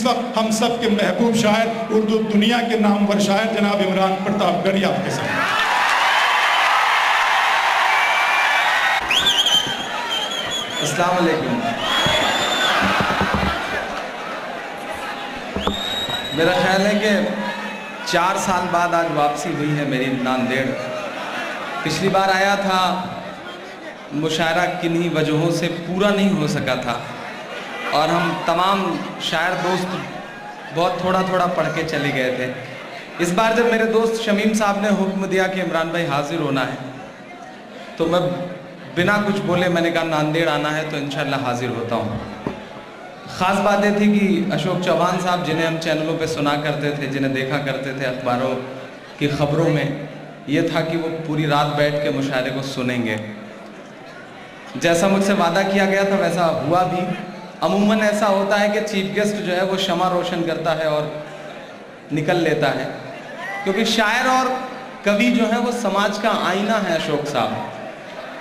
इस वक्त हम सब के महबूब शायर, उर्दू दुनिया के नामवर शायर जनाब इमरान प्रतापगढ़ी आपके सामने। अस्सलाम वालेकुम। मेरा ख्याल है कि 4 साल बाद आज वापसी हुई है मेरी नांदेड़। पिछली बार आया था, मुशायरा किन्हीं वजहों से पूरा नहीं हो सका था और हम तमाम शायर दोस्त बहुत थोड़ा थोड़ा पढ़ के चले गए थे। इस बार जब मेरे दोस्त शमीम साहब ने हुक्म दिया कि इमरान भाई हाजिर होना है, तो मैं बिना कुछ बोले मैंने कहा नांदेड़ आना है तो इंशाल्लाह हाजिर होता हूँ। ख़ास बात ये थी कि अशोक चौहान साहब, जिन्हें हम चैनलों पे सुना करते थे, जिन्हें देखा करते थे अखबारों की ख़बरों में, ये था कि वो पूरी रात बैठ के मुशायरे को सुनेंगे। जैसा मुझसे वादा किया गया था वैसा हुआ भी। अमूमन ऐसा होता है कि चीफ गेस्ट जो है वो शमा रोशन करता है और निकल लेता है, क्योंकि शायर और कवि जो है वो समाज का आईना है अशोक साहब,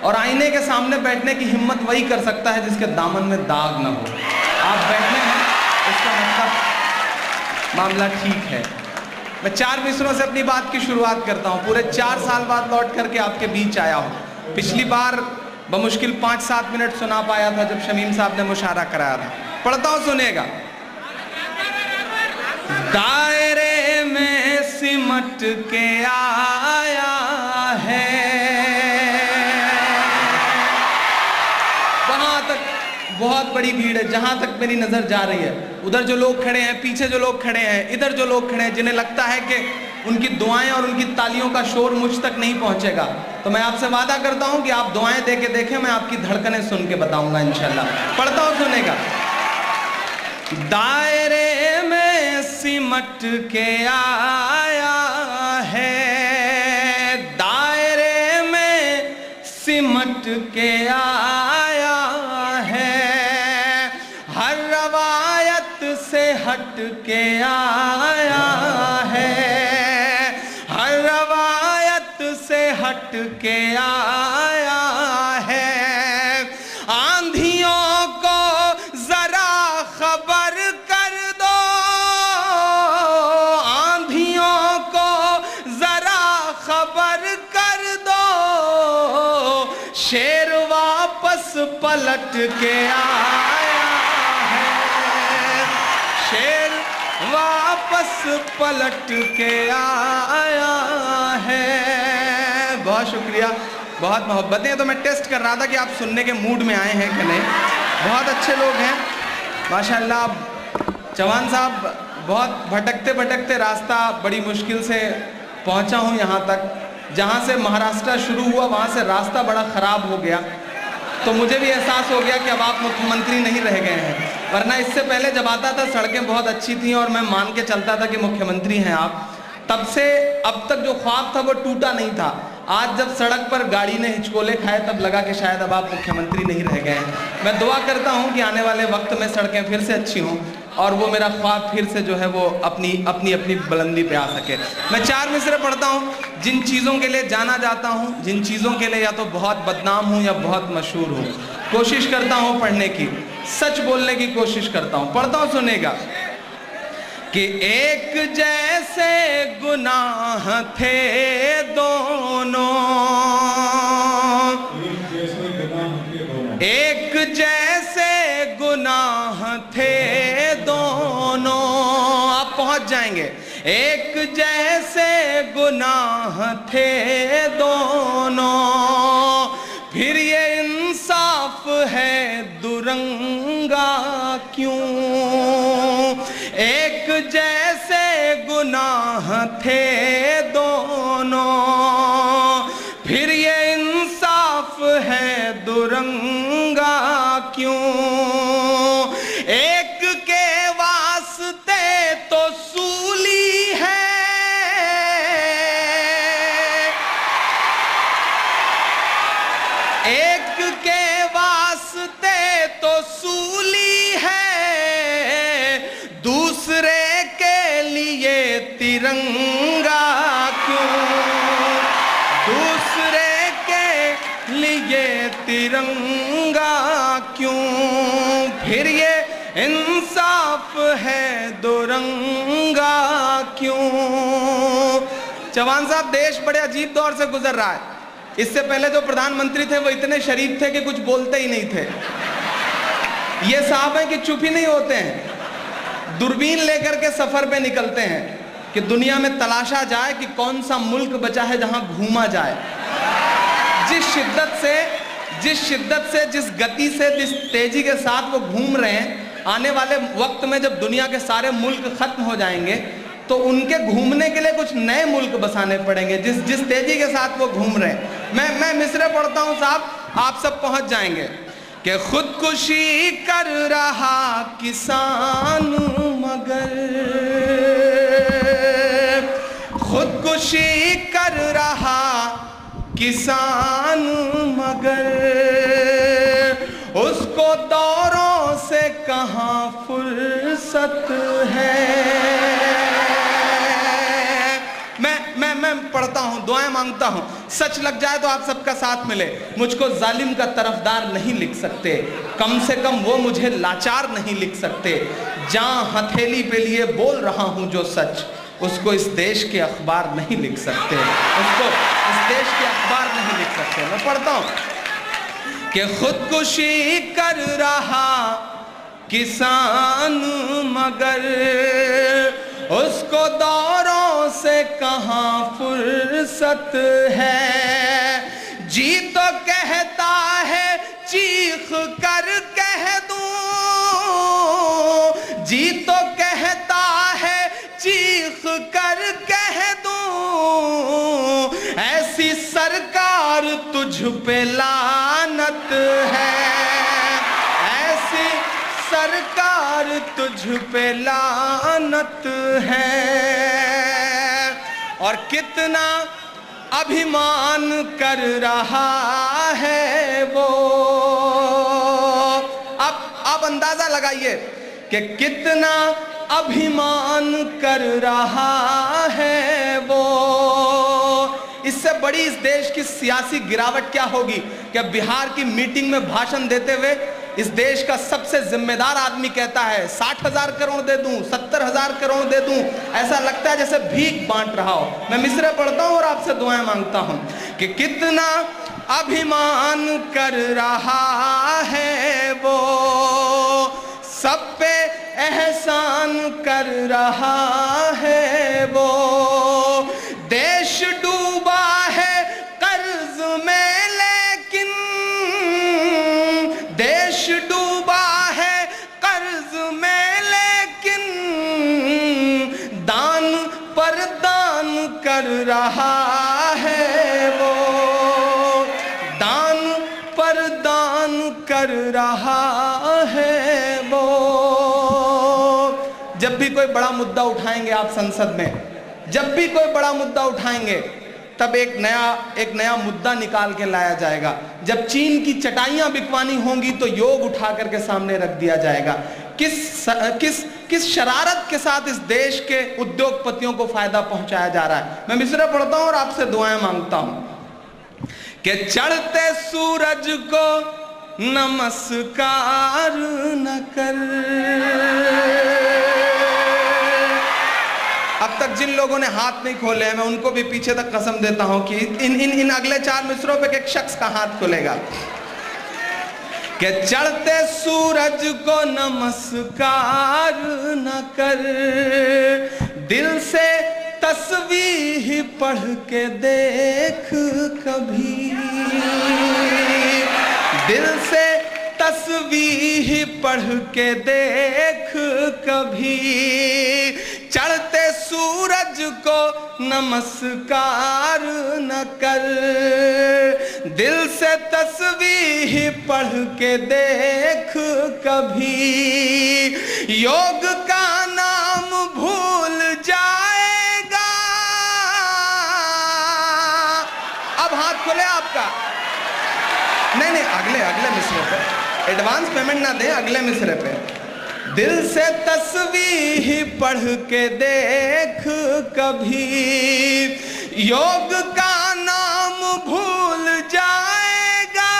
और आईने के सामने बैठने की हिम्मत वही कर सकता है जिसके दामन में दाग ना हो। आप बैठने हैं, इसका मतलब मामला ठीक है। मैं 4 मिसरों से अपनी बात की शुरुआत करता हूँ। पूरे 4 साल बाद लौट करके आपके बीच आया हूँ। पिछली बार बमुश्किल 5-7 मिनट सुना पाया था जब शमीम साहब ने मुशायरा कराया था। पढ़ता हूँ, सुनिएगा। दायरे में सिमट के आया है, वहां तक बहुत बड़ी भीड़ है, जहां तक मेरी नजर जा रही है। उधर जो लोग खड़े हैं, पीछे जो लोग खड़े हैं, इधर जो लोग खड़े हैं, जिन्हें लगता है कि उनकी दुआएं और उनकी तालियों का शोर मुझ तक नहीं पहुंचेगा, तो मैं आपसे वादा करता हूं कि आप दुआएं दे के देखें, मैं आपकी धड़कनें सुन के बताऊंगा इंशाल्लाह। पढ़ता हूं, सुनेगा। दायरे में सिमट के आया है, दायरे में सिमट के आया है, हर रवायत से हट के आया है, हर रवायत से हट के आया है। आंधियों को जरा खबर कर दो, आंधियों को जरा खबर कर दो, शेर वापस पलट के आया है, शेर वापस पलट के आया है। बहुत शुक्रिया, बहुत मोहब्बतें। तो मैं टेस्ट कर रहा था कि आप सुनने के मूड में आए हैं कि नहीं। बहुत अच्छे लोग हैं माशाल्लाह। चौहान साहब, बहुत भटकते भटकते रास्ता बड़ी मुश्किल से पहुंचा हूं यहाँ तक। जहाँ से महाराष्ट्र शुरू हुआ वहाँ से रास्ता बड़ा ख़राब हो गया, तो मुझे भी एहसास हो गया कि अब आप मुख्यमंत्री नहीं रह गए हैं। वरना इससे पहले जब आता था सड़कें बहुत अच्छी थी और मैं मान के चलता था कि मुख्यमंत्री हैं आप। तब से अब तक जो ख्वाब था वो टूटा नहीं था। आज जब सड़क पर गाड़ी ने हिचकोले खाए तब लगा कि शायद अब आप मुख्यमंत्री नहीं रह गए हैं। मैं दुआ करता हूं कि आने वाले वक्त में सड़कें फिर से अच्छी हों और वो मेरा ख्वाब फिर से जो है वो अपनी अपनी अपनी बुलंदी पे आ सके। मैं 4 मिसरे पढ़ता हूँ। जिन चीज़ों के लिए जाना जाता हूँ, जिन चीज़ों के लिए या तो बहुत बदनाम हूँ या बहुत मशहूर हूँ, कोशिश करता हूँ पढ़ने की, सच बोलने की कोशिश करता हूँ। पढ़ता हूँ, सुनेगा। कि एक जैसे गुनाह थे दोनों, एक जैसे गुनाह थे दोनों। आप पहुंच जाएंगे। एक जैसे गुनाह थे दोनों, फिर ये इंसाफ है दुरंगा क्यों। एक जैसे गुनाह थे दोनों, फिर ये इंसाफ है दुरंगा क्यों। एक के वास्ते तो सूली है, एक के वास्ते तो सूली है, दूसरे के लिए तिरंगा क्यों। दूसरे के लिए तिरंगा क्यों। फिर ये इंसाफ है दो रंगा क्यों। चौहान साहब, देश बड़े अजीब दौर से गुजर रहा है। इससे पहले जो प्रधानमंत्री थे वो इतने शरीफ थे कि कुछ बोलते ही नहीं थे। ये साहब हैं कि चुप ही नहीं होते हैं, दूरबीन लेकर के सफर पे निकलते हैं कि दुनिया में तलाशा जाए कि कौन सा मुल्क बचा है जहां घूमा जाए। जिस शिद्दत से, जिस गति से, जिस तेजी के साथ वो घूम रहे हैं, आने वाले वक्त में जब दुनिया के सारे मुल्क खत्म हो जाएंगे तो उनके घूमने के लिए कुछ नए मुल्क बसाने पड़ेंगे, जिस तेजी के साथ वो घूम रहे हैं। मैं मिसरे पढ़ता हूं साहब, आप सब पहुंच जाएंगे कि खुदकुशी कर रहा किसान मगर, खुदकुशी कर रहा किसान मगर, उसको दौरों से कहाँ फुर्सत है। मैं पढ़ता हूं, दुआएं मांगता हूं, सच लग जाए तो आप सबका साथ मिले। मुझको जालिम का तरफदार नहीं लिख सकते, कम से कम वो मुझे लाचार नहीं लिख सकते। जहां हथेली पे लिए बोल रहा हूं जो सच, उसको इस देश के अखबार नहीं लिख सकते, उसको इस देश के अखबार नहीं लिख सकते। मैं पढ़ता हूं कि खुदकुशी कर रहा किसान मगर, उसको दौरों से कहाँ फुर्सत है। जी तो कहता है चीख कर कह दूं, जी तो कहता है चीख कर कह दूं, ऐसी सरकार तुझ पे लानत है, ऐसी सरकार तुझ पे लानत है। और कितना अभिमान कर रहा है वो, अब अंदाजा लगाइए कि कितना अभिमान कर रहा है वो। इससे बड़ी इस देश की सियासी गिरावट क्या होगी कि बिहार की मीटिंग में भाषण देते हुए इस देश का सबसे जिम्मेदार आदमी कहता है 60,000 करोड़ दे दूं, 70,000 करोड़ दे दूं। ऐसा लगता है जैसे भीख बांट रहा हो। मैं मिसरे पढ़ता हूं और आपसे दुआएं मांगता हूं कि कितना अभिमान कर रहा है वो, सब पे एहसान कर रहा है वो। देश डूबा है कर्ज में लेकिन, देश डूबा है कर्ज में लेकिन, दान पर दान कर रहा है वो, दान पर दान कर रहा है वो। जब भी कोई बड़ा मुद्दा उठाएंगे आप संसद में, जब भी कोई बड़ा मुद्दा उठाएंगे तब एक नया मुद्दा निकाल के लाया जाएगा। जब चीन की चटाइयां बिकवानी होंगी तो योग उठा करके सामने रख दिया जाएगा। किस शरारत के साथ इस देश के उद्योगपतियों को फायदा पहुंचाया जा रहा है। मैं मिसरा पढ़ता हूं और आपसे दुआएं मांगता हूं कि चढ़ते सूरज को नमस्कार न कर। अब तक जिन लोगों ने हाथ नहीं खोले हैं मैं उनको भी पीछे तक कसम देता हूं कि इन अगले 4 मिसरों पे एक शख्स का हाथ खुलेगा कि चढ़ते सूरज को नमस्कार न कर, दिल से तस्वीर पढ़ के देख कभी, दिल से तस्वीर पढ़ के देख कभी। चढ़ते सूरज को नमस्कार न कर, दिल से तस्वीर पढ़ के देख कभी। योग का नाम भूल जाएगा। अब हाथ खुले आपका, नहीं अगले मिसरे पे एडवांस पेमेंट ना दें, अगले मिसरे पे। दिल से तस्वीर पढ़ के देख कभी, योग का नाम भूल जाएगा।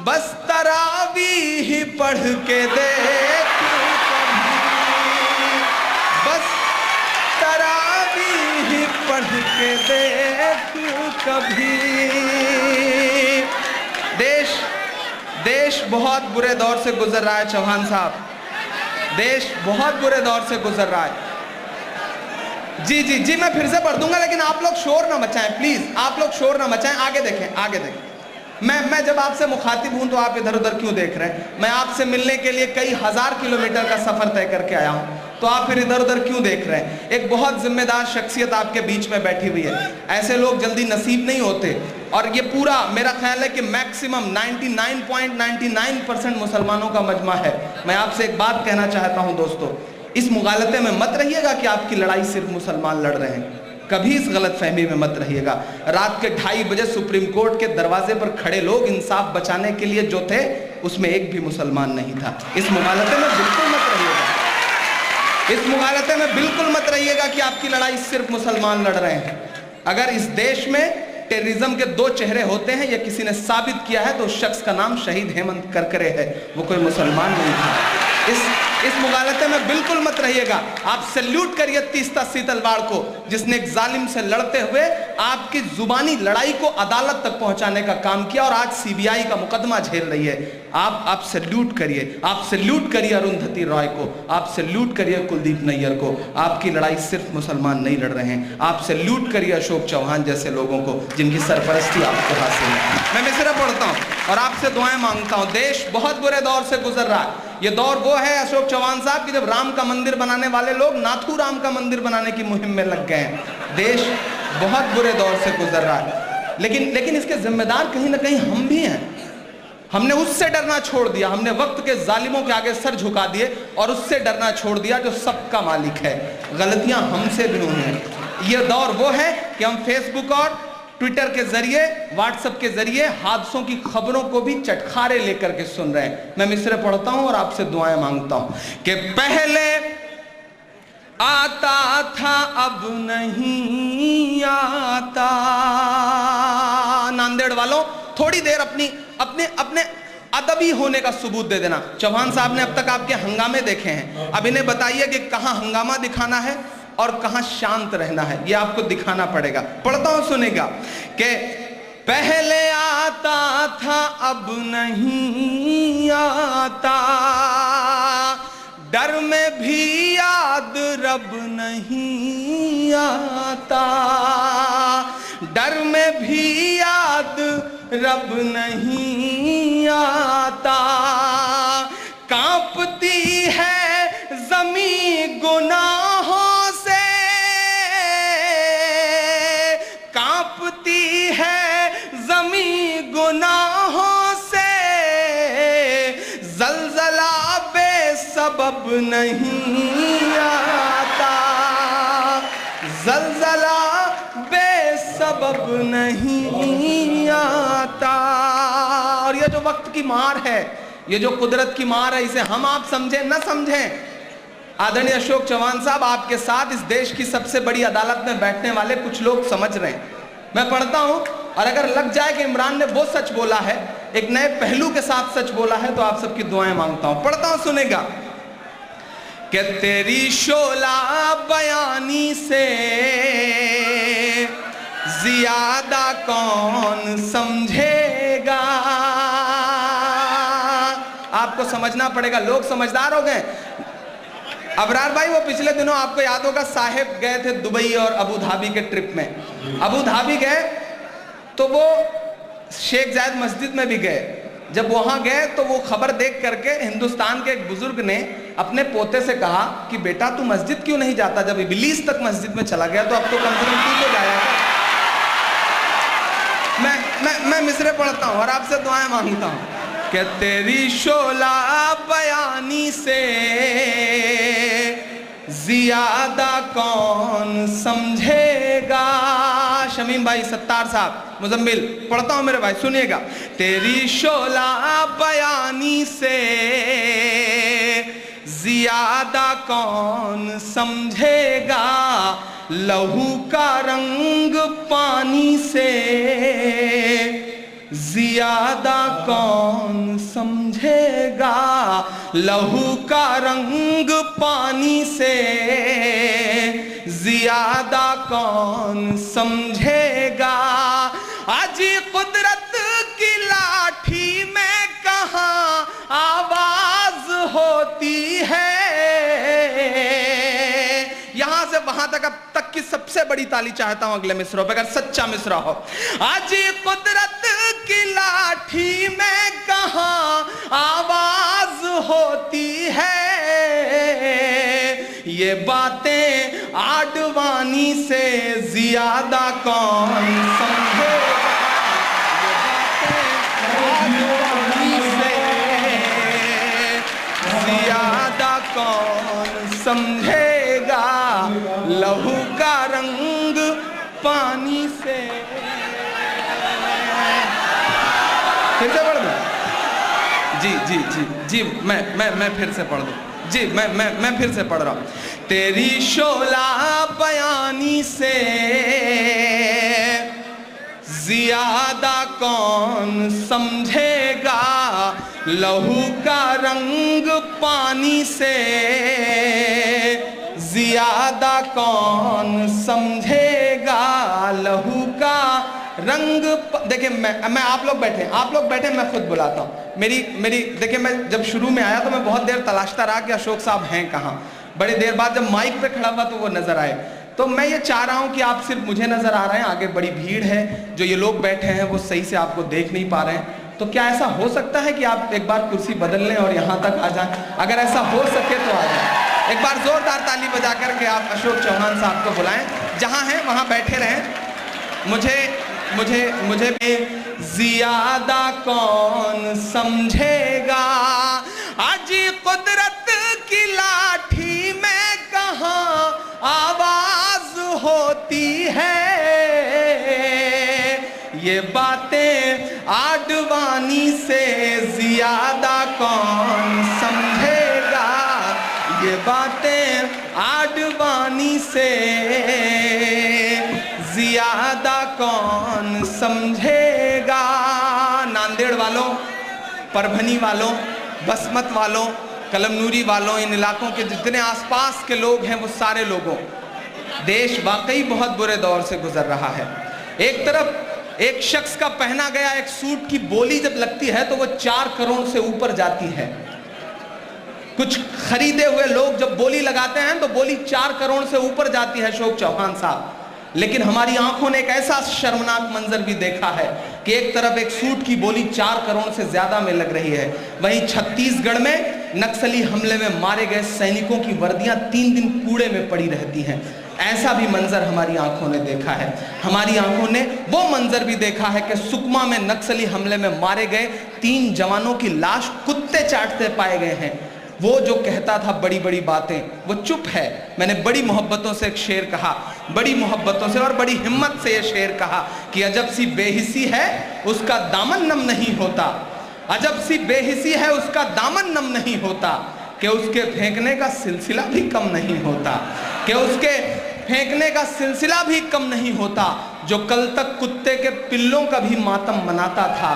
बस तरावीह ही पढ़ के देख कभी, बस तरावी ही पढ़ के देख कभी। देश बहुत बुरे दौर से गुजर रहा है चौहान साहब, देश बहुत बुरे दौर से गुजर रहा है। जी मैं फिर से पढ़ दूंगा, लेकिन आप लोग शोर ना मचाएं प्लीज, आप लोग शोर ना मचाएं। आगे देखें, आगे देखें। मैं जब आपसे मुखातिब हूं तो आप इधर उधर क्यों देख रहे हैं? मैं आपसे मिलने के लिए कई हजार किलोमीटर का सफर तय करके आया हूं, तो आप फिर इधर उधर क्यों देख रहे हैं? एक बहुत जिम्मेदार शख्सियत आपके बीच में बैठी हुई है, ऐसे लोग जल्दी नसीब नहीं होते। और ये पूरा मेरा ख्याल है कि मैक्सिमम 99.99% मुसलमानों का मजमा है। मैं आपसे एक बात कहना चाहता हूं दोस्तों, इस मुगालते में मत रहिएगा कि आपकी लड़ाई सिर्फ मुसलमान लड़ रहे हैं, कभी इस गलत फहमी में मत रहिएगा। रात के 2:30 बजे सुप्रीम कोर्ट के दरवाजे पर खड़े लोग इंसाफ बचाने के लिए जो थे, उसमें एक भी मुसलमान नहीं था। इस मुगालते में बिल्कुल मत रहिएगा, इस मुगालते में बिल्कुल मत रहिएगा कि आपकी लड़ाई सिर्फ मुसलमान लड़ रहे हैं। अगर इस देश में टेररिज्म के 2 चेहरे होते हैं, यह किसी ने साबित किया है, तो उस शख्स का नाम शहीद हेमंत करकरे है, वो कोई मुसलमान नहीं था। इस मुगालते में बिल्कुल मत रहिएगा। आप सैल्यूट करिए तीस्ता तलवार को, जिसने एक जालिम से लड़ते हुए आपकी जुबानी लड़ाई को अदालत तक पहुंचाने का काम किया और आज सीबीआई का मुकदमा झेल रही है। आप सैल्यूट करिए, आप सैल्यूट करिए अरुंधति रॉय को, आप सैल्यूट करिए कुलदीप नैयर को। आपकी लड़ाई सिर्फ मुसलमान नहीं लड़ रहे हैं। आप सैल्यूट करिए अशोक चौहान जैसे लोगों को, जिनकी सरपरस्ती आपको हासिल है। मैं मिसरा पढ़ता हूँ और आपसे दुआएं मांगता हूँ। देश बहुत बुरे दौर से गुजर रहा है। ये दौर वो है अशोक चौहान साहब की जब राम का मंदिर बनाने वाले लोग नाथू राम का मंदिर बनाने की मुहिम में लग गए हैं। देश बहुत बुरे दौर से गुजर रहा है, लेकिन इसके जिम्मेदार कहीं ना कहीं हम भी हैं। हमने उससे डरना छोड़ दिया, हमने वक्त के जालिमों के आगे सर झुका दिए और उससे डरना छोड़ दिया जो सबका मालिक है। गलतियां हमसे भी हुई हैं। ये दौर वो है कि हम फेसबुक और ट्विटर के जरिए, व्हाट्सएप के जरिए हादसों की खबरों को भी चटखारे लेकर के सुन रहे हैं। मैं मिसरे पढ़ता हूं और आपसे दुआएं मांगता हूं कि पहले आता था अब नहीं आता। नांदेड़ वालों, थोड़ी देर अपने अदबी होने का सबूत दे देना। चौहान साहब ने अब तक आपके हंगामे देखे हैं, अब इन्हें बताइए कि कहां हंगामा दिखाना है और कहां शांत रहना है, ये आपको दिखाना पड़ेगा। पढ़ता हूं, सुनेगा कि पहले आता था अब नहीं आता, डर में भी याद रब नहीं आता, डर में भी याद रब नहीं आता, कांपती है ज़मीं गुनाहों से, कांपती है ज़मीं गुनाहों से, ज़लज़ला बेसबब नहीं आता, ज़लज़ला बेसबब नहीं आता। और ये जो वक्त की मार है, ये जो कुदरत की मार है, इसे हम आप समझें न समझें, आदरणीय अशोक चौहान साहब आपके साथ इस देश की सबसे बड़ी अदालत में बैठने वाले कुछ लोग समझ रहे हैं। मैं पढ़ता हूं और अगर लग जाए कि इमरान ने वो सच बोला है, एक नए पहलू के साथ सच बोला है, तो आप सबकी दुआएं मांगता हूं। पढ़ता हूं, सुनेगा कि तेरी शोला बयानी से ज्यादा कौन समझेगा। आपको समझना पड़ेगा, लोग समझदार हो गए। अबरार भाई, वो पिछले दिनों आपको याद होगा साहिब गए थे दुबई और अबू धाबी के ट्रिप में। अबू धाबी गए तो वो शेख जायद मस्जिद में भी गए। जब वहां गए तो वो खबर देख करके हिंदुस्तान के एक बुजुर्ग ने अपने पोते से कहा कि बेटा तू मस्जिद क्यों नहीं जाता, जब इबलीस तक मस्जिद में चला गया तो अब तो कम से कम तू तो जाएगा। मैं मिसरे पढ़ता हूं और आपसे दुआएं मांगता हूं कि तेरी शोला बयानी से ज्यादा कौन समझेगा। शमीम भाई, सत्तार साहब, मुजम्मिल, पढ़ता हूं मेरे भाई, सुनिएगा। तेरी शोला बयानी से ज्यादा कौन समझेगा, लहू का रंग पानी से ज्यादा कौन समझेगा लहू का रंग पानी से, ज्यादा कौन समझेगा। आज कुदरत की लाठी में कहाँ आवाज होती है। यहां से वहां तक अब तक की सबसे बड़ी ताली चाहता हूं अगले मिसरों पे, अगर सच्चा मिसरा हो। आज कुदरत की लाठी में कहाँ आवाज होती है। ये बातें आडवाणी से ज्यादा कौन समझेगा। ज्यादा कौन समझेगा लहू का रंग पानी से। फिर से पढ़ दूं? जी मैं फिर से पढ़ दूं। जी मैं फिर से पढ़ रहा हूं। तेरी शोला बयानी से ज्यादा कौन समझेगा लहू का रंग पानी से, ज्यादा कौन समझेगा लहू का रंग। देखिए मैं आप लोग बैठे मैं खुद बुलाता हूँ। मेरी देखिए, मैं जब शुरू में आया तो मैं बहुत देर तलाशता रहा कि अशोक साहब हैं कहाँ। बड़ी देर बाद जब माइक पे खड़ा हुआ तो वो नजर आए। तो मैं ये चाह रहा हूं कि आप सिर्फ मुझे नजर आ रहे हैं, आगे बड़ी भीड़ है, जो ये लोग बैठे हैं वो सही से आपको देख नहीं पा रहे हैं। तो क्या ऐसा हो सकता है कि आप एक बार कुर्सी बदल लें और यहां तक आ जाएं? अगर ऐसा हो सके तो आ जाएं। एक बार जोरदार ताली बजा करके आप अशोक चौहान साहब को बुलाएं, जहां हैं वहां बैठे रहें। मुझे ज्यादा कौन समझेगा। आज कुदरत की लाठी में कहाँ आवाज होती है। ये बातें आडवाणी से ज्यादा कौन समझेगा। ये बातें आडवाणी से ज्यादा कौन समझेगा। नांदेड़ वालों, परभनी वालों, बसमत वालों, कलमनूरी वालों, इन इलाकों के जितने आसपास के लोग हैं वो सारे लोगों, देश वाकई बहुत बुरे दौर से गुजर रहा है। एक तरफ एक शख्स का पहना गया एक सूट की बोली जब लगती है तो वो 4 करोड़ से ऊपर जाती है। कुछ खरीदे हुए लोग जब बोली लगाते हैं तो बोली 4 करोड़ से ऊपर जाती है अशोक चौहान साहब। लेकिन हमारी आंखों ने एक ऐसा शर्मनाक मंजर भी देखा है कि एक तरफ एक सूट की बोली 4 करोड़ से ज्यादा में लग रही है, वहीं छत्तीसगढ़ में नक्सली हमले में मारे गए सैनिकों की वर्दियां 3 दिन कूड़े में पड़ी रहती हैं। ऐसा भी मंजर हमारी आंखों ने देखा है। हमारी आंखों ने वो मंजर भी देखा है कि सुकमा में नक्सली हमले में मारे गए 3 जवानों की लाश कुत्ते चाटते पाए गए हैं। वो जो कहता था बड़ी बड़ी बातें, वो चुप है। मैंने बड़ी मोहब्बतों से एक शेर कहा, बड़ी मोहब्बतों से और बड़ी हिम्मत से ये शेर कहा कि अजब सी बेहिसी है उसका दामन नम नहीं होता। अजब सी बेहिसी है उसका दामन नम नहीं होता, कि उसके फेंकने का सिलसिला भी कम नहीं होता, कि उसके फेंकने का सिलसिला भी कम नहीं होता। जो कल तक कुत्ते के पिल्लों का भी मातम मनाता था,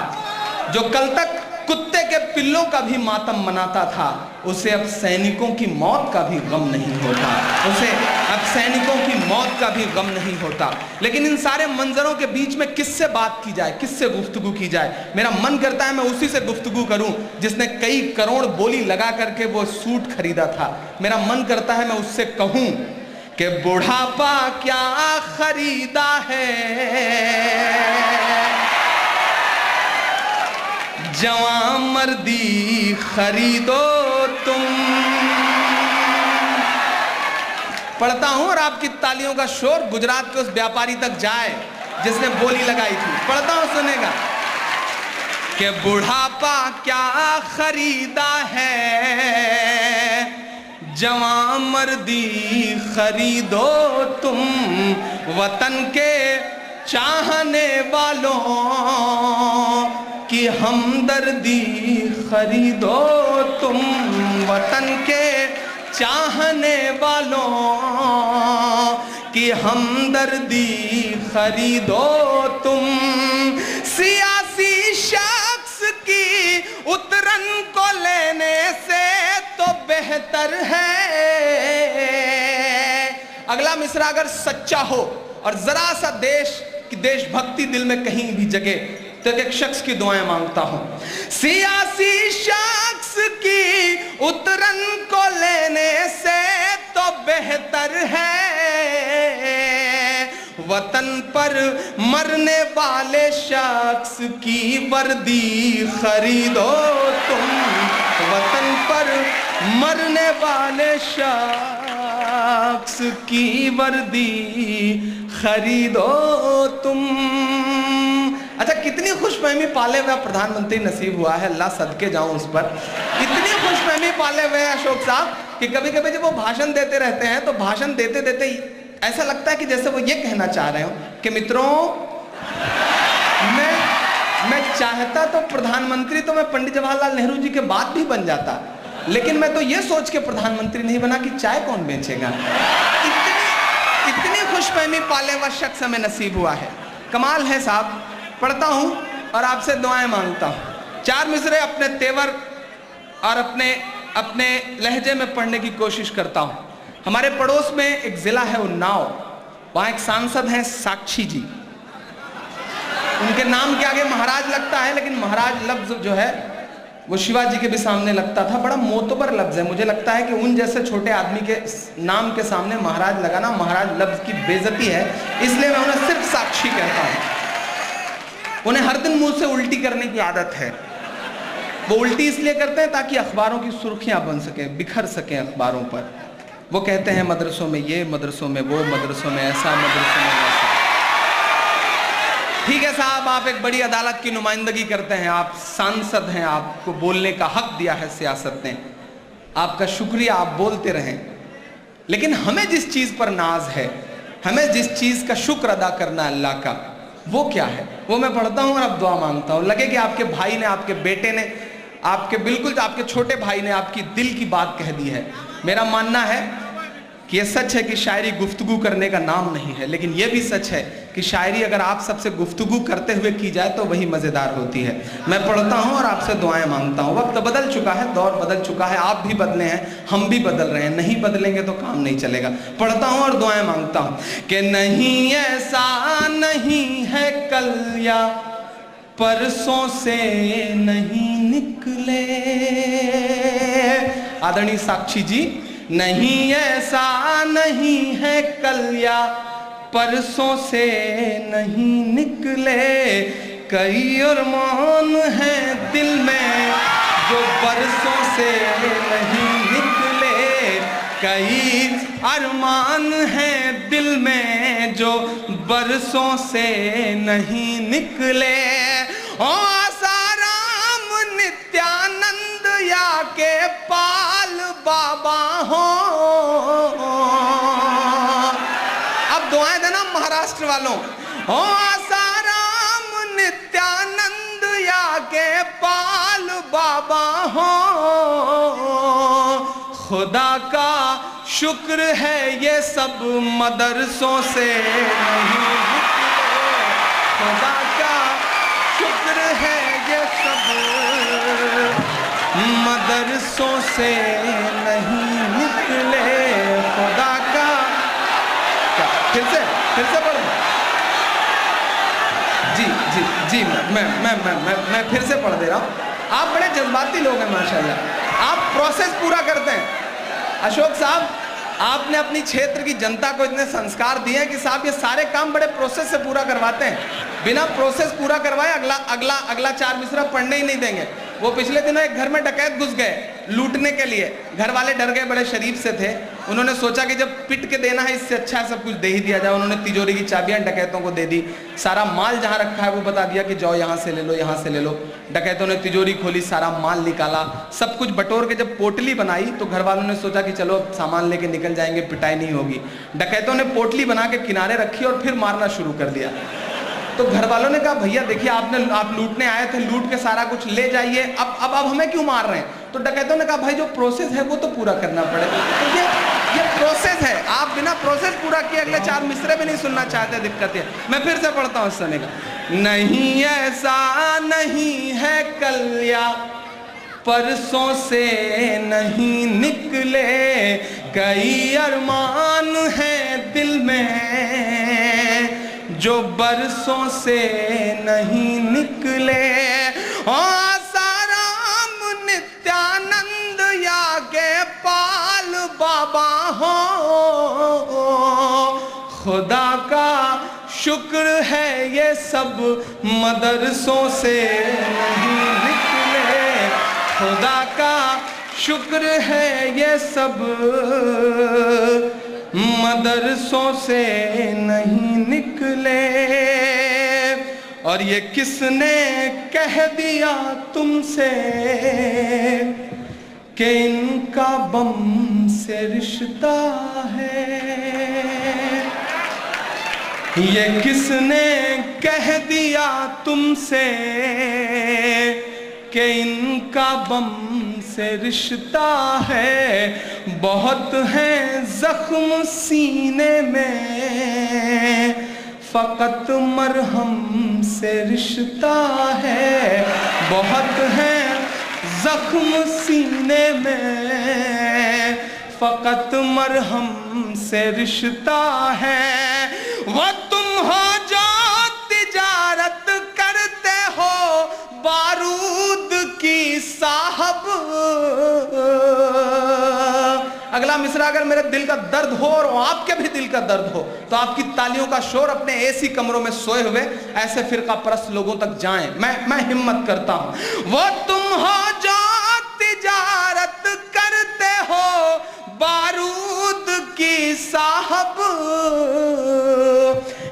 जो कल तक कुत्ते के पिल्लों का भी मातम मनाता था, उसे अब सैनिकों की मौत का भी गम नहीं होता। उसे अब सैनिकों की मौत का भी गम नहीं होता। लेकिन इन सारे मंजरों के बीच में किससे बात की जाए, किससे गुफ्तगू की जाए? मेरा मन करता है मैं उसी से गुफ्तगू करूं जिसने कई करोड़ बोली लगा करके वो सूट खरीदा था। मेरा मन करता है मैं उससे कहूं कि बुढ़ापा क्या खरीदा है, जवां मर्दी खरीदो तुम। पढ़ता हूं और आपकी तालियों का शोर गुजरात के उस व्यापारी तक जाए जिसने बोली लगाई थी। पढ़ता हूं, सुनेगा कि बुढ़ापा क्या खरीदा है, जवां मर्दी खरीदो तुम। वतन के चाहने वालों की हमदर्दी खरीदो तुम। वतन के चाहने वालों की हमदर्दी खरीदो तुम। सियासी बेहतर है। अगला मिसरा अगर सच्चा हो और जरा सा देश की देशभक्ति दिल में कहीं भी जगे तो एक शख्स की दुआएं मांगता हूं। सियासी शख्स की उतरन को लेने से तो बेहतर है वतन पर मरने वाले शख्स की वर्दी खरीदो तुम। वतन पर मरने वाले शख्स की वर्दी खरीदो तुम। अच्छा, कितनी खुशफहमी पाले हुए प्रधानमंत्री नसीब हुआ है, अल्लाह सदके जाऊं उस पर। इतनी खुशफहमी पाले हुए अशोक साहब कि कभी कभी जब वो भाषण देते रहते हैं तो भाषण देते देते ऐसा लगता है कि जैसे वो ये कहना चाह रहे हो कि मित्रों, मैं चाहता तो प्रधानमंत्री तो मैं पंडित जवाहरलाल नेहरू जी के बाद भी बन जाता, लेकिन मैं तो ये सोच के प्रधानमंत्री नहीं बना कि चाय कौन बेचेगा। इतनी खुशफहमी पाले हुआ शख्स हमें नसीब हुआ है। कमाल है साहब। पढ़ता हूं और आपसे दुआएं मांगता हूं। 4 मिसरे अपने तेवर और अपने लहजे में पढ़ने की कोशिश करता हूं। हमारे पड़ोस में एक जिला है उन्नाव, वहां एक सांसद हैं साक्षी जी। उनके नाम के आगे महाराज लगता है, लेकिन महाराज लफ्ज जो है वो शिवाजी के भी सामने लगता था। बड़ा मोतबर लफ्ज है। मुझे लगता है कि उन जैसे छोटे आदमी के नाम के सामने महाराज लगाना महाराज लफ्ज की बेइज्जती है, इसलिए मैं उन्हें सिर्फ साक्षी कहता हूं। उन्हें हर दिन मुंह से उल्टी करने की आदत है। वो उल्टी इसलिए करते हैं ताकि अखबारों की सुर्खियां बन सके, बिखर सके अखबारों पर। वो कहते हैं मदरसों में ये, मदरसों में वो, मदरसों में ऐसा, मदरसों में वैसा। ठीक है साहब, आप एक बड़ी अदालत की नुमाइंदगी करते हैं, आप सांसद हैं, आपको बोलने का हक दिया है सियासत ने, आपका शुक्रिया, आप बोलते रहें। लेकिन हमें जिस चीज पर नाज है, हमें जिस चीज का शुक्र अदा करना है अल्लाह का, वो क्या है? वो मैं पढ़ता हूं और अब दुआ मांगता हूं। लगे कि आपके भाई ने, आपके बेटे ने, आपके छोटे भाई ने आपकी दिल की बात कह दी है। मेरा मानना है कि यह सच है कि शायरी गुफ्तगू करने का नाम नहीं है, लेकिन यह भी सच है कि शायरी अगर आप सबसे गुफ्तगू करते हुए की जाए तो वही मजेदार होती है। मैं पढ़ता हूं और आपसे दुआएं मांगता हूं। वक्त बदल चुका है, दौर बदल चुका है, आप भी बदले हैं, हम भी बदल रहे हैं। नहीं बदलेंगे तो काम नहीं चलेगा। पढ़ता हूं और दुआएं मांगता हूं कि नहीं ऐसा नहीं है कल या परसों से नहीं निकले। आदरणीय साक्षी जी, नहीं ऐसा नहीं है कल या परसों से नहीं निकले। कई अरमान हैं दिल में जो बरसों से नहीं निकले। कई अरमान हैं दिल में जो बरसों से नहीं निकले। ओ आसाराम नित्यानंद या के पाल बाबा हो। अब दुआएं देना महाराष्ट्र वालों। ओ आसाराम नित्यानंद या के पाल बाबा हो। खुदा का शुक्र है ये सब मदरसों से नहीं निकले। खुदा का शुक्र है ये सब मदरसों से नहीं निकले। खुदा का फिर से पढ़ो। जी मैं फिर से पढ़ दे रहा हूँ। आप बड़े जज्बाती लोग हैं माशाल्लाह, आप प्रोसेस पूरा करते हैं। अशोक साहब, आपने अपनी क्षेत्र की जनता को इतने संस्कार दिए हैं कि साहब ये सारे काम बड़े प्रोसेस से पूरा करवाते हैं। बिना प्रोसेस पूरा करवाए अगला 4 मिसरा पढ़ने ही नहीं देंगे। वो पिछले दिनों एक घर में डकैत घुस गए लूटने के लिए। घर वाले डर गए, बड़े शरीफ से थे। उन्होंने सोचा कि जब पिट के देना है इससे अच्छा सब कुछ दे ही दिया जाए। उन्होंने तिजोरी की चाबियां डकैतों को दे दी। सारा माल जहां रखा है वो बता दिया कि जाओ यहाँ से ले लो, यहाँ से ले लो। डकैतों ने तिजोरी खोली, सारा माल निकाला, सब कुछ बटोर के जब पोटली बनाई तो घर वालों ने सोचा कि चलो सामान लेके निकल जाएंगे, पिटाई नहीं होगी। डकैतों ने पोटली बना के किनारे रखी और फिर मारना शुरू कर दिया। तो घर वालों ने कहा भैया देखिए आप लूटने आए थे, लूट के सारा कुछ ले जाइए, अब हमें क्यों मार रहे हैं? तो डकैतों ने कहा भाई जो प्रोसेस है वो तो पूरा करना पड़ेगा। तो ये प्रोसेस है, आप बिना प्रोसेस पूरा किए अगले 4 मिसरे भी नहीं सुनना चाहते, दिक्कत है। मैं फिर से पढ़ता हूँ इस समय का। नहीं ऐसा नहीं है कल या परसों से नहीं निकले, कई अरमान हैं दिल में जो बरसों से नहीं निकले। आसाराम नित्यानंद या के पाल बाबा हो, खुदा का शुक्र है ये सब मदरसों से नहीं निकले, खुदा का शुक्र है ये सब मदरसों से नहीं निकले। और ये किसने कह दिया तुमसे कि इनका बम से रिश्ता है? ये किसने कह दिया तुमसे कि इनका बम से रिश्ता है? बहुत हैं जख्म सीने में, फकत मरहम से रिश्ता है। बहुत हैं जख्म सीने में, फकत मरहम से रिश्ता है। वो तुम हो जो तिजारत करते हो बारूद की साहब। अगला मिसरा अगर मेरे दिल का दर्द हो और आपके भी दिल का दर्द हो तो आपकी तालियों का शोर अपने एसी कमरों में सोए हुए ऐसे फिरका परस्त लोगों तक जाएं। मैं हिम्मत करता हूं। वो तुम हो जो तिजारत करते हो बारूद की साहब,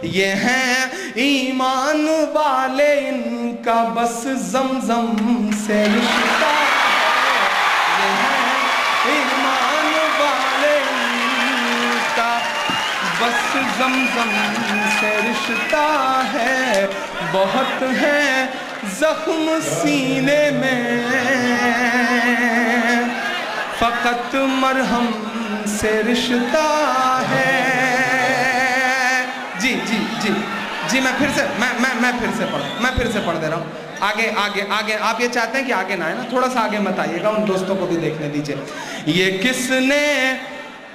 ये हैं ईमान वाले इनका बस जमजम से रिश्ता। ये हैं ईमान वाले इनका बस जमजम से रिश्ता है। बहुत हैं जख्म सीने में, फकत मरहम से रिश्ता है। जी जी जी जी मैं फिर से पढ़ दे रहा हूँ। आगे आगे आगे आप ये चाहते हैं कि आगे ना है ना, थोड़ा सा आगे मत आइएगा, उन दोस्तों को भी देखने दीजिए। ये किसने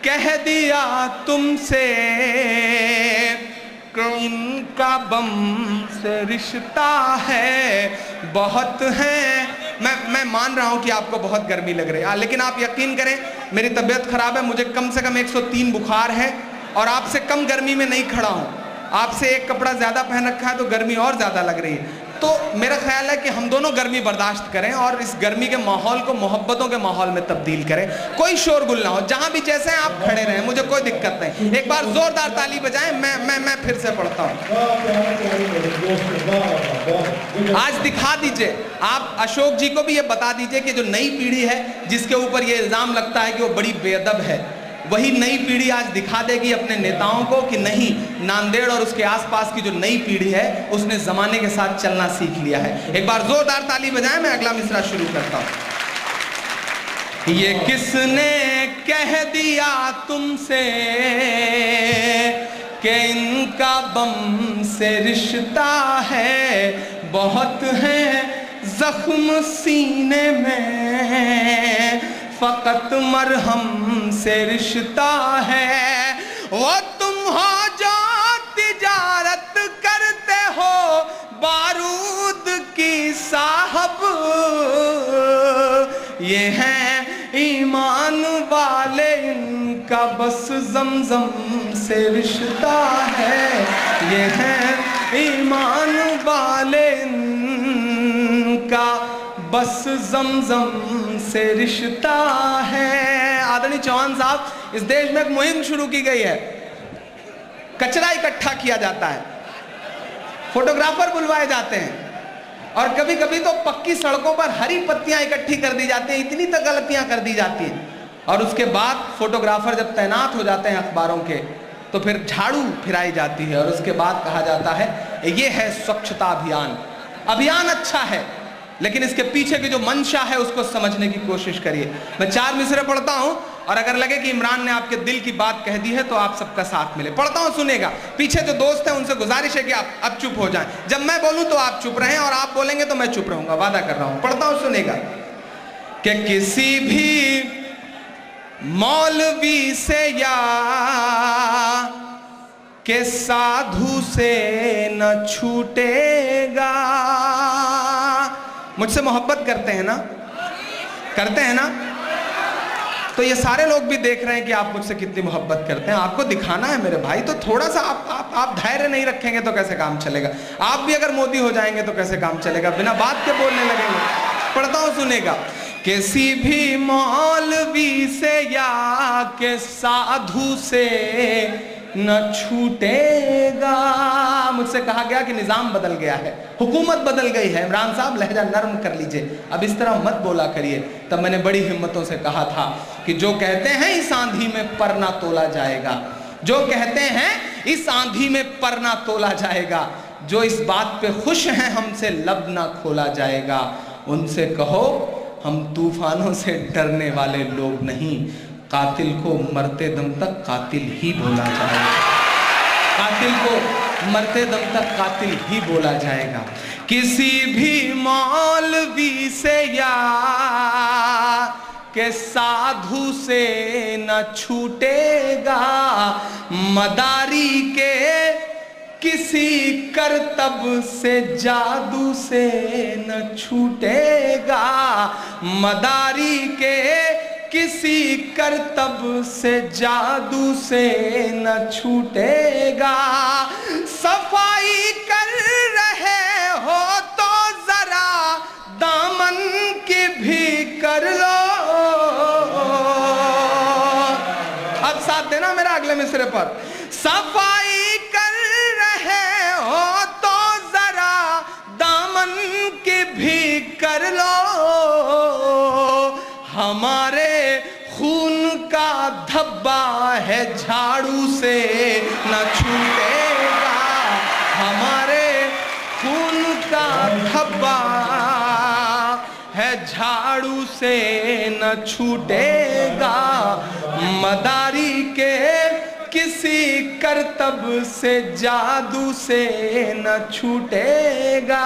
कह दिया तुमसे इनका बम से रिश्ता है? बहुत हैं, मैं मान रहा हूं कि आपको बहुत गर्मी लग रही है, लेकिन आप यकीन करें मेरी तबीयत खराब है, मुझे कम से कम 103 बुखार है और आपसे कम गर्मी में नहीं खड़ा हूं। आपसे एक कपड़ा ज्यादा पहन रखा है तो गर्मी और ज्यादा लग रही है। तो मेरा ख्याल है कि हम दोनों गर्मी बर्दाश्त करें और इस गर्मी के माहौल को मोहब्बतों के माहौल में तब्दील करें। कोई शोरगुल ना हो, जहां भी जैसे हैं आप खड़े रहें, मुझे कोई दिक्कत नहीं। एक बार जोरदार ताली बजाएं। मैं फिर से पढ़ता हूं। आज दिखा दीजिए, आप अशोक जी को भी ये बता दीजिए कि जो नई पीढ़ी है जिसके ऊपर ये इल्जाम लगता है कि वो बड़ी बेअदब है, वही नई पीढ़ी आज दिखा देगी अपने नेताओं को कि नहीं, नांदेड़ और उसके आसपास की जो नई पीढ़ी है उसने जमाने के साथ चलना सीख लिया है। एक बार जोरदार ताली बजाएं। मैं अगला मिसरा शुरू करता हूं। ये किसने कह दिया तुमसे कि इनका बम से रिश्ता है? बहुत हैं जख्म सीने में, फकत मरहम से रिश्ता है। वो तुम हो जो तिजारत करते हो बारूद की साहब, ये हैं ईमान वाले इनका बस जमजम से रिश्ता है। ये हैं ईमान वाले इनका बस जमजम से रिश्ता है। आदरणीय चौहान साहब, इस देश में एक मुहिम शुरू की गई है, कचरा इकट्ठा किया जाता है, फोटोग्राफर बुलवाए जाते हैं और कभी कभी तो पक्की सड़कों पर हरी पत्तियां इकट्ठी कर दी जाती हैं, इतनी तक गलतियां कर दी जाती हैं। और उसके बाद फोटोग्राफर जब तैनात हो जाते हैं अखबारों के तो फिर झाड़ू फिराई जाती है और उसके बाद कहा जाता है ये है स्वच्छता अभियान। अभियान अच्छा है लेकिन इसके पीछे की जो मंशा है उसको समझने की कोशिश करिए। मैं 4 मिसरे पढ़ता हूं और अगर लगे कि इमरान ने आपके दिल की बात कह दी है तो आप सबका साथ मिले। पढ़ता हूं, सुनेगा। पीछे जो दोस्त हैं उनसे गुजारिश है कि आप अब चुप हो जाएं। जब मैं बोलूं तो आप चुप रहें और आप बोलेंगे तो मैं चुप रहूंगा, वादा कर रहा हूं। पढ़ता हूं, सुनेगा। कि किसी भी मौलवी से या के साधु से न छूटेगा। मुझसे मोहब्बत करते हैं ना, करते हैं ना? तो ये सारे लोग भी देख रहे हैं कि आप मुझसे कितनी मोहब्बत करते हैं। आपको दिखाना है मेरे भाई, तो थोड़ा सा आप धैर्य नहीं रखेंगे तो कैसे काम चलेगा। आप भी अगर मोदी हो जाएंगे तो कैसे काम चलेगा, बिना बात के बोलने लगेंगे। पढ़ता हूं, सुनेगा। किसी भी मौलवी से या के साधु से न छूटेगा। मुझसे कहा गया कि निजाम बदल गया है, हुकूमत बदल गई है, इमरान साहब लहजा नरम कर लीजिए, अब इस तरह मत बोला करिए। तब मैंने बड़ी हिम्मतों से कहा था कि जो कहते हैं इस आंधी में पर ना तोला जाएगा, जो कहते हैं इस आंधी में पर ना तोला जाएगा, जो इस बात पे खुश हैं हमसे लब ना खोला जाएगा, उनसे कहो हम तूफानों से डरने वाले लोग नहीं, कातिल को मरते दम तक कातिल ही बोला जाएगा, कातिल को मरते दम तक कातिल ही बोला जाएगा। किसी भी मौलवी से या के साधु से न छूटेगा, मदारी के किसी करतब से जादू से न छूटेगा, मदारी के किसी करतब से जादू से न छूटेगा। सफाई कर रहे हो तो जरा दामन की भी कर लो। अब साथ देना मेरा अगले मिसरे पर। सफाई कर रहे हो तो जरा दामन की भी कर लो, हमारे खून का धब्बा है झाड़ू से न छूटेगा, हमारे खून का धब्बा है झाड़ू से न छूटेगा, मदारी के किसी करतब से जादू से न छूटेगा।